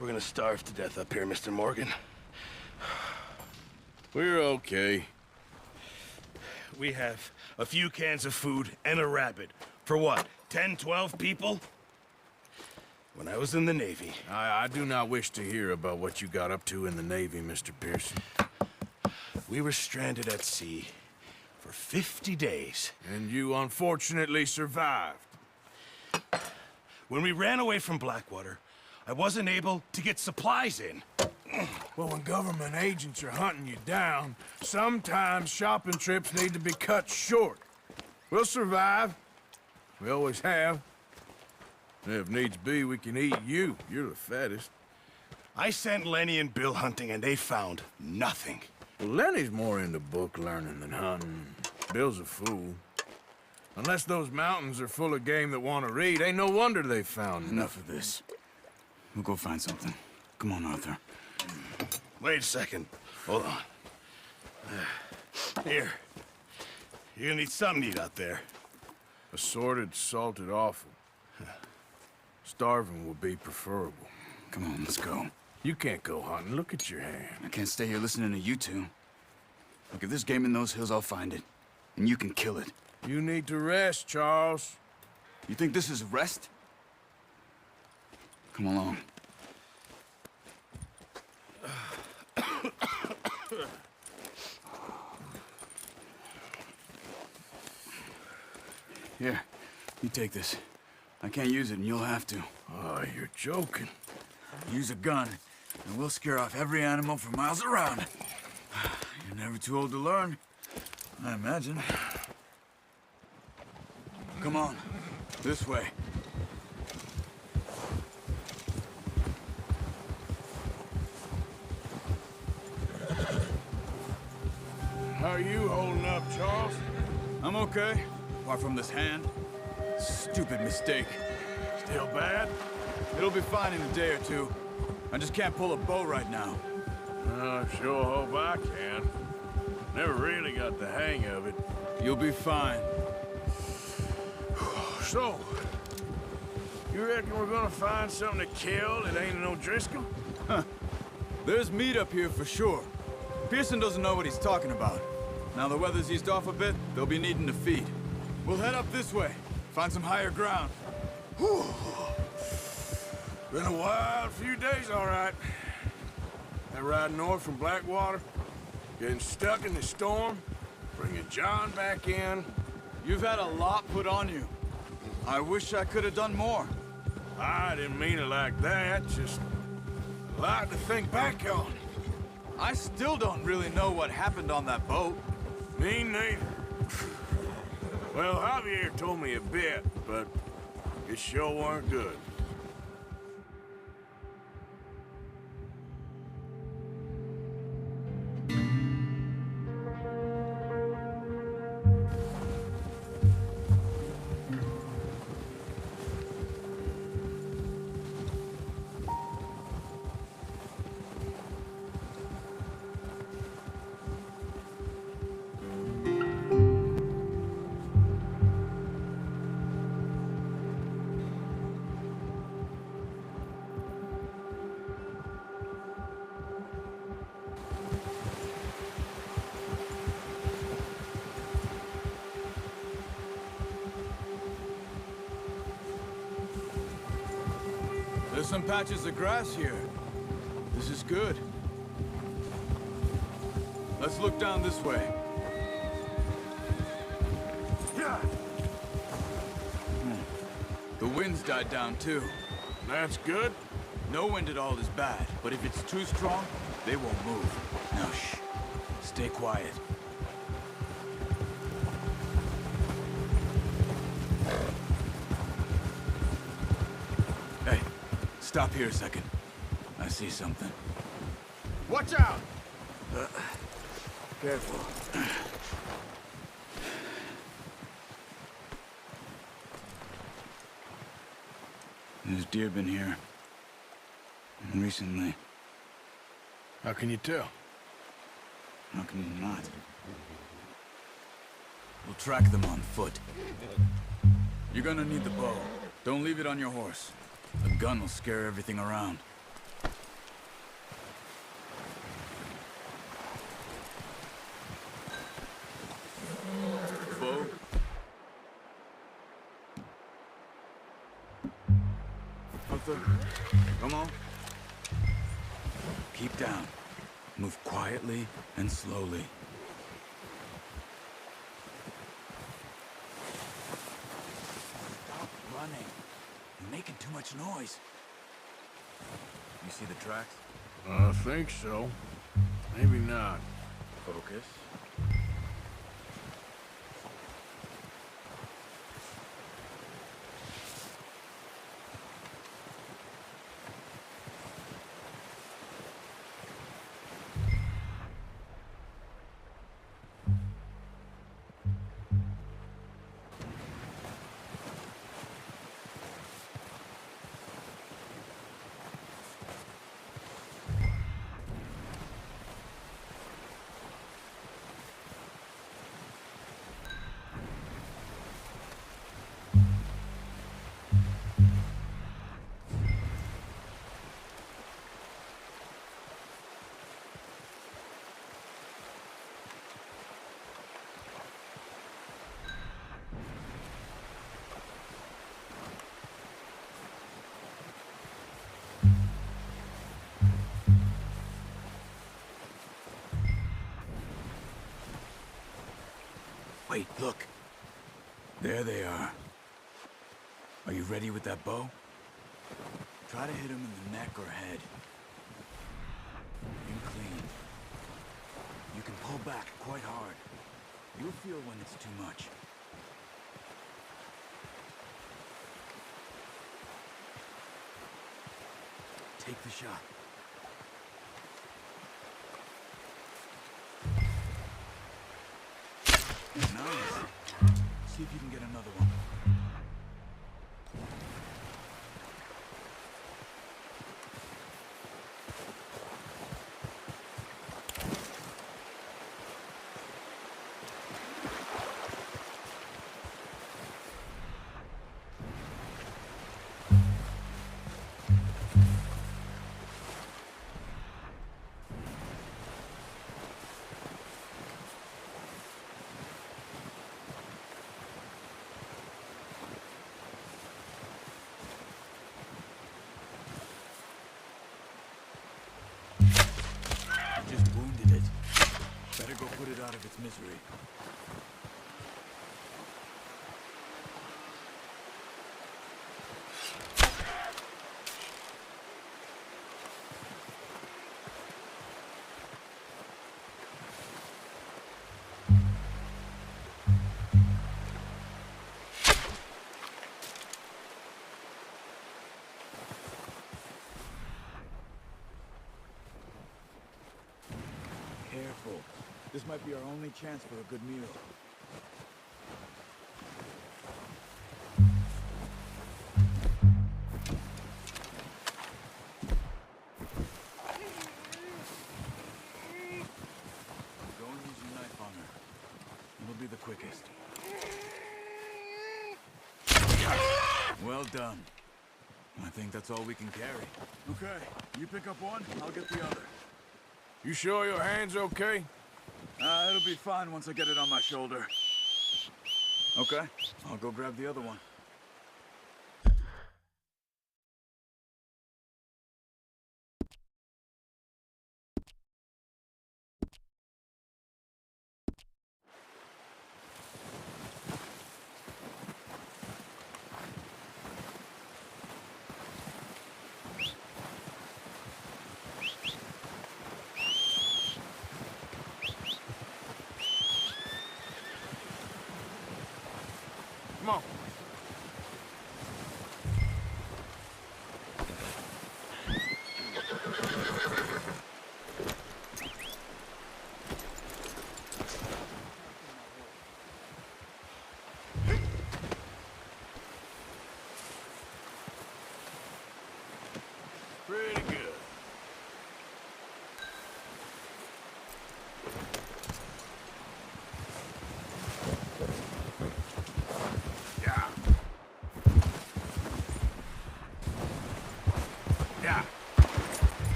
We're gonna starve to death up here, Mr. Morgan. We're okay. We have a few cans of food and a rabbit. For what, 10, 12 people? When I was in the Navy... I do not wish to hear about what you got up to in the Navy, Mr. Pearson. We were stranded at sea for 50 days. And you unfortunately survived. When we ran away from Blackwater, I wasn't able to get supplies in. Well, when government agents are hunting you down, sometimes shopping trips need to be cut short. We'll survive. We always have. And if needs be, we can eat you. You're the fattest. I sent Lenny and Bill hunting, and they found nothing. Well, Lenny's more into book learning than hunting. Bill's a fool. Unless those mountains are full of game that want to read, ain't no wonder they found Enough of this. We'll go find something. Come on, Arthur. Wait a second. Hold on. Here. You're gonna need something to eat out there. Assorted, salted offal. Starving will be preferable. Come on, let's go. You can't go hunting. Look at your hand. I can't stay here listening to you two. Look, if there's game in those hills, I'll find it. And you can kill it. You need to rest, Charles. You think this is rest? Come along. Here, you take this. I can't use it, and you'll have to. Oh, you're joking. Use a gun, and we'll scare off every animal for miles around. You're never too old to learn, I imagine. Come on, this way. How are you holding up, Charles? I'm okay, apart from this hand. Stupid mistake. Still bad? It'll be fine in a day or two. I just can't pull a bow right now. I sure hope I can. Never really got the hang of it. You'll be fine. So, you reckon we're gonna find something to kill that ain't no Driscoll? There's meat up here for sure. Pearson doesn't know what he's talking about. Now the weather's eased off a bit, they'll be needing to feed. We'll head up this way, find some higher ground. Whew. Been a wild few days, all right. That ride north from Blackwater, getting stuck in the storm, bringing John back in. You've had a lot put on you. I wish I could have done more. I didn't mean it like that, just a lot to think back on. I still don't really know what happened on that boat. Me neither. Well, Javier told me a bit, but it sure weren't good. There's some patches of grass here. This is good. Let's look down this way. The wind's died down too. That's good. No wind at all is bad, but if it's too strong, they won't move. Now shh. Stay quiet. Hey, stop here a second. I see something. Watch out! Careful. There's deer been here. Recently. How can you tell? How can you not? We'll track them on foot. You're gonna need the bow. Don't leave it on your horse. A gun will scare everything around. Bo? Arthur, come on. Keep down. Move quietly and slowly. Stop running. You're making too much noise. You see the tracks? I think so. Maybe not. Focus. Wait, look. There they are. Are you ready with that bow? Try to hit him in the neck or head. Aim clean. You can pull back quite hard. You'll feel when it's too much. Take the shot. Nice. See if you can get another one. Just wounded it. Better go put it out of its misery. Careful. This might be our only chance for a good meal. Go and use your knife on her. It'll be the quickest. Well done. I think that's all we can carry. Okay, you pick up one, I'll get the other. You sure your hand's okay? It'll be fine once I get it on my shoulder. Okay, I'll go grab the other one. Come on.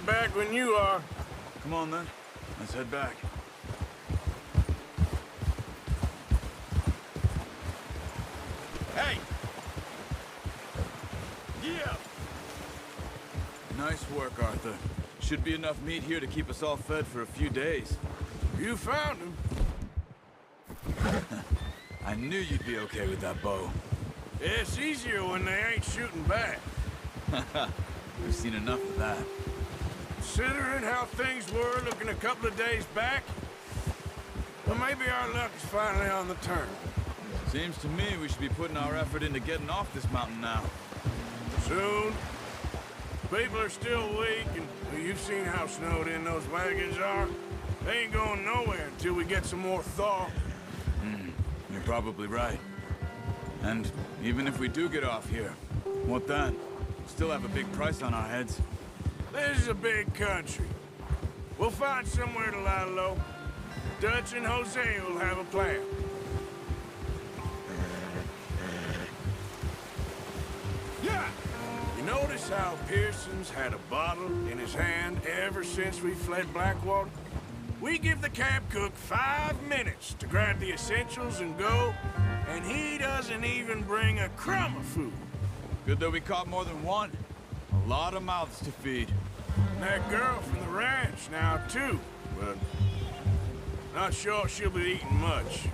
back when you are. Come on, then. Let's head back. Hey! Yeah! Nice work, Arthur. Should be enough meat here to keep us all fed for a few days. You found him. I knew you'd be okay with that bow. It's easier when they ain't shooting back. We've seen enough of that. Considering how things were looking a couple of days back, well, maybe our luck is finally on the turn. Seems to me we should be putting our effort into getting off this mountain now. Soon. People are still weak, and well, you've seen how snowed in those wagons are. They ain't going nowhere until we get some more thaw. You're probably right. And even if we do get off here, what then? Still have a big price on our heads. This is a big country. We'll find somewhere to lie low. Dutch and Jose will have a plan. Yeah! You notice how Pearson's had a bottle in his hand ever since we fled Blackwater? We give the camp cook 5 minutes to grab the essentials and go, and he doesn't even bring a crumb of food. Good that we caught more than one. A lot of mouths to feed. And that girl from the ranch now, too, but not sure she'll be eating much.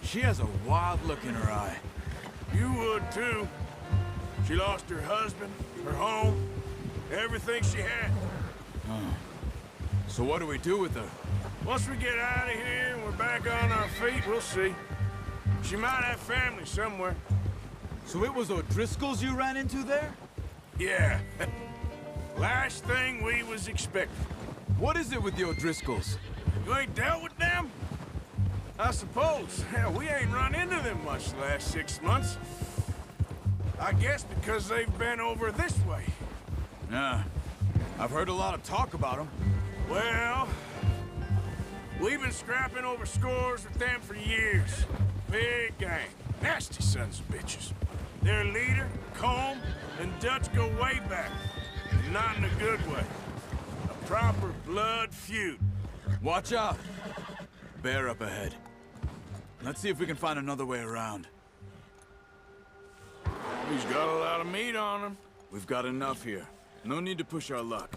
She has a wild look in her eye. You would, too. She lost her husband, her home, everything she had. So what do we do with her? Once we get out of here and we're back on our feet, we'll see. She might have family somewhere. So it was O'Driscoll's you ran into there? Yeah. Last thing we was expecting. What is it with the O'Driscolls? You ain't dealt with them? I suppose. Hell, we ain't run into them much the last 6 months. I guess because they've been over this way. Yeah. I've heard a lot of talk about them. Well, we've been scrapping over scores with them for years. Big gang. Nasty sons of bitches. Their leader, Combe, and Dutch go way back. Not in a good way. A proper blood feud. Watch out. Bear up ahead. Let's see if we can find another way around. He's got a lot of meat on him. We've got enough here. No need to push our luck.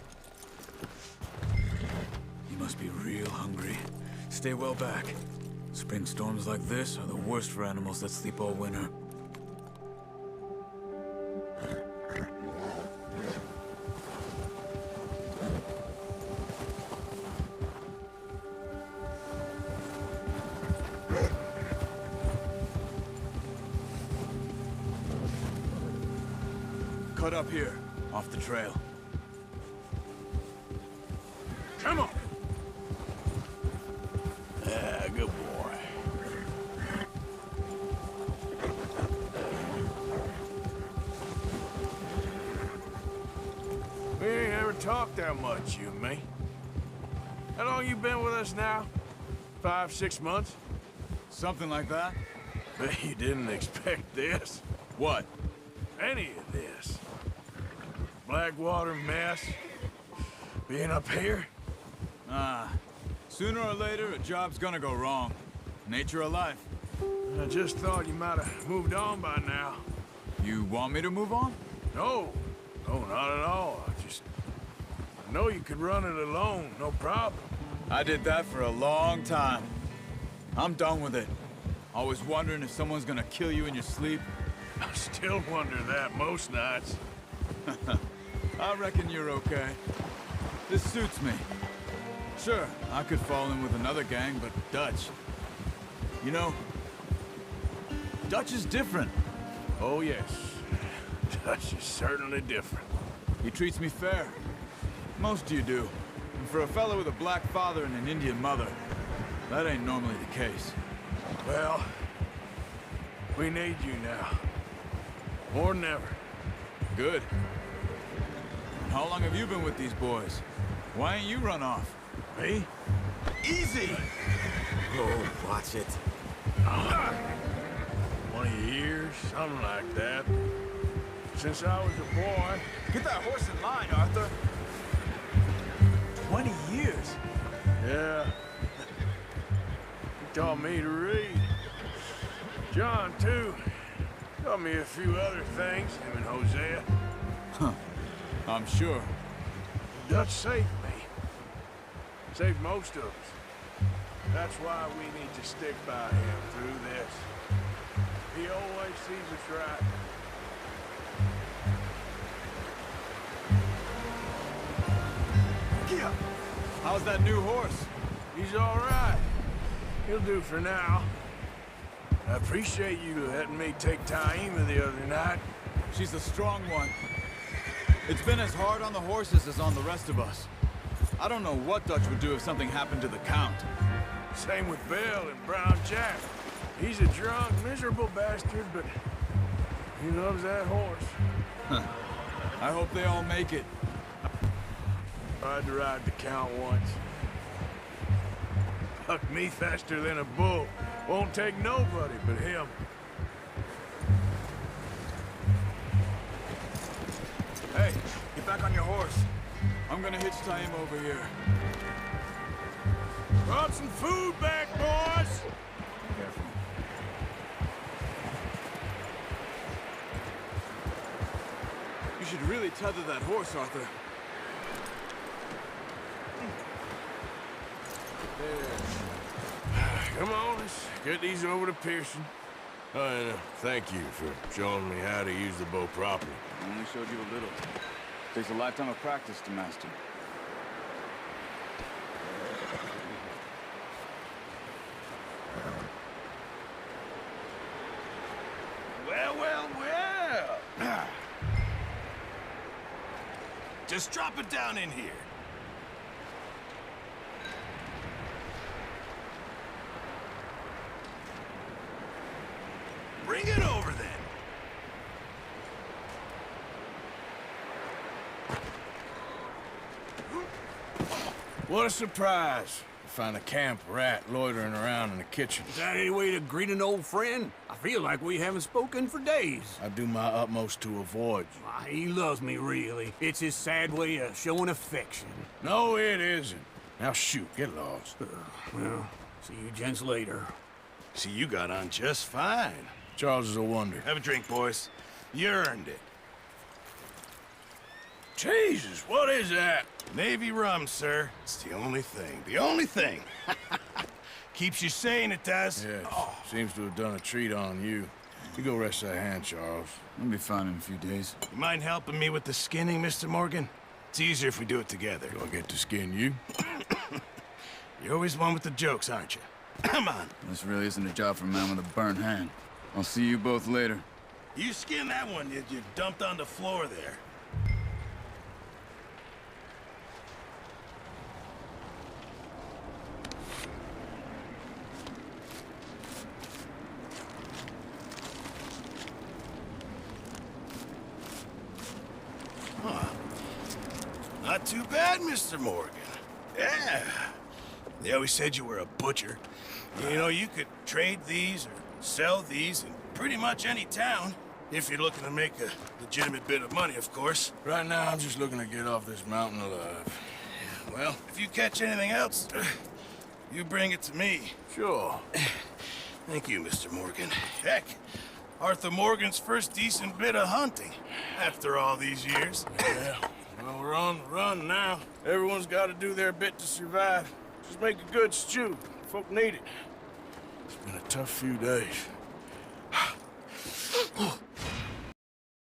He must be real hungry. Stay well back. Spring storms like this are the worst for animals that sleep all winter. Cut up here, off the trail. Come on. Yeah, good boy. We ain't ever talked that much, you and me. How long you been with us now? 5, 6 months? Something like that? Bet you didn't expect this. What? Any of this. Blackwater mess. Being up here. Sooner or later, a job's gonna go wrong. Nature of life. I just thought you might have moved on by now. You want me to move on? No, not at all. I know you could run it alone, no problem. I did that for a long time. I'm done with it. Always wondering if someone's gonna kill you in your sleep. I still wonder that most nights. I reckon you're okay. This suits me. Sure, I could fall in with another gang, but Dutch... You know, Dutch is different. Oh, yes. Dutch is certainly different. He treats me fair. Most of you do. And for a fellow with a black father and an Indian mother, that ain't normally the case. Well, we need you now. More than ever. Good. And how long have you been with these boys? Why ain't you run off? Me? Easy! Oh, watch it. 20 years, something like that. Since I was a boy. Get that horse in line, Arthur. 20 years. Yeah. He taught me to read. John, too. Taught me a few other things, him and Hosea. I'm sure. Dutch saved me. Saved most of us. That's why we need to stick by him through this. He always sees us right. Yeah. How's that new horse? He's all right. He'll do for now. I appreciate you letting me take Taima the other night. She's a strong one. It's been as hard on the horses as on the rest of us. I don't know what Dutch would do if something happened to the Count. Same with Bill and Brown Jack. He's a drunk, miserable bastard, but he loves that horse. I hope they all make it. I had to ride the Count once. Bucked me faster than a bull. Won't take nobody but him. Hey, get back on your horse. I'm gonna hitch Taim over here. Brought some food back, boys! Careful. You should really tether that horse, Arthur. Come on, let's get these over to Pearson. Oh, and thank you for showing me how to use the bow properly. I only showed you a little. Takes a lifetime of practice to master. Well, well, well. Just drop it down in here. Bring it over then. What a surprise. Find a camp rat loitering around in the kitchen. Is that any way to greet an old friend? I feel like we haven't spoken for days. I do my utmost to avoid you. Why, he loves me, really. It's his sad way of showing affection. No, it isn't. Now shoot, get lost. Well, see you gents later. See, you got on just fine. Charles is a wonder. Have a drink, boys. You earned it. Jesus, what is that? Navy rum, sir. It's the only thing. The only thing. Keeps you sane, it does. Yes, seems to have done a treat on you. You go rest that hand, Charles. I'll be fine in a few days. You mind helping me with the skinning, Mr. Morgan? It's easier if we do it together. Do I get to skin you? You're always one with the jokes, aren't you? Come on. This really isn't a job for a man with a burnt hand. I'll see you both later. You skin that one you dumped on the floor there. Not too bad, Mr. Morgan. Yeah. They always said you were a butcher. You know, you could trade these or sell these in pretty much any town. If you're looking to make a legitimate bit of money, of course. Right now, I'm just looking to get off this mountain alive. Well, if you catch anything else, you bring it to me. Sure. Thank you, Mr. Morgan. Heck, Arthur Morgan's first decent bit of hunting after all these years. Yeah. Well, we're on the run now. Everyone's got to do their bit to survive. Just make a good stew. Folk need it. It's been a tough few days.